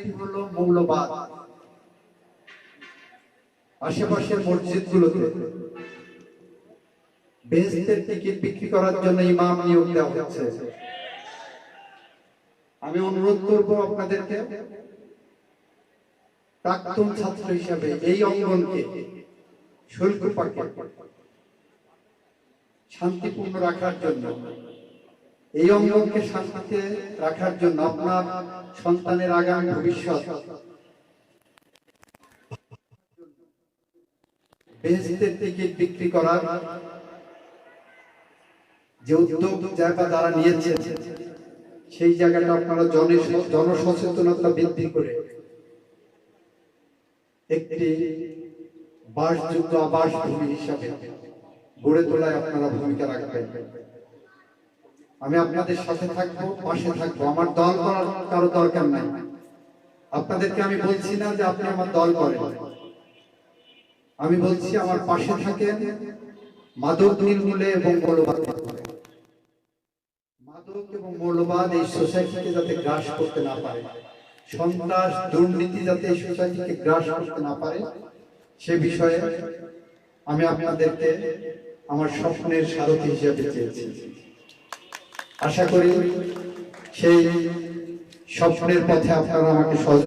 একটি হলো মৌলবাদ। আশেপাশের মসজিদগুলোতে বেহেশতের টিকিট বিক্রি করার জন্য ইমাম নিয়োগ দেওয়া হচ্ছে। আমি অনুরোধ করব আপনাদেরকে, প্রাক্তন ছাত্র হিসাবে এই অঙ্গনকে শরীফুপাকে শান্তিপূর্ণ রাখার জন্য, এই অঙ্গনকে শান্তিতে রাখার জন্য, আপনার সন্তানের আগামী ভবিষ্যৎ বেহেশতের টিকিট বিক্রি করার যে উদ্যোগ জায়গা দ্বারা নিয়েছেন, সেই জায়গাটা আপনারা জনসচেতনতা বৃদ্ধি করে একটি বাসযোগ্য আবাস ভূমি হিসাবে গড়ে তোলায় আপনারা ভূমিকা রাখবেন। আমি আপনাদের সাথে থাকবো, পাশে থাকবো। আমার দল করার কারো দরকার নাই। আপনাদেরকে আমি বলছি না যে আপনি আমার দল করেন, আমি বলছি আমার পাশে থাকেন। মাদক নির্মূলে এবং মৌলবাদ, মাদক এবং মৌলবাদ এই সোসাইটিকে যাতে গ্রাস করতে না পারে, সন্ত্রাস দুর্নীতি যাতে এই সোসাইটিকে গ্রাস করতে না পারে, সে বিষয়ে আমি আপনাদেরকে আমার স্বপ্নের সারথি হিসেবে চেয়েছি। আশা করি সেই স্বপ্নের পথে আপনারা আমাকে সহযোগিতা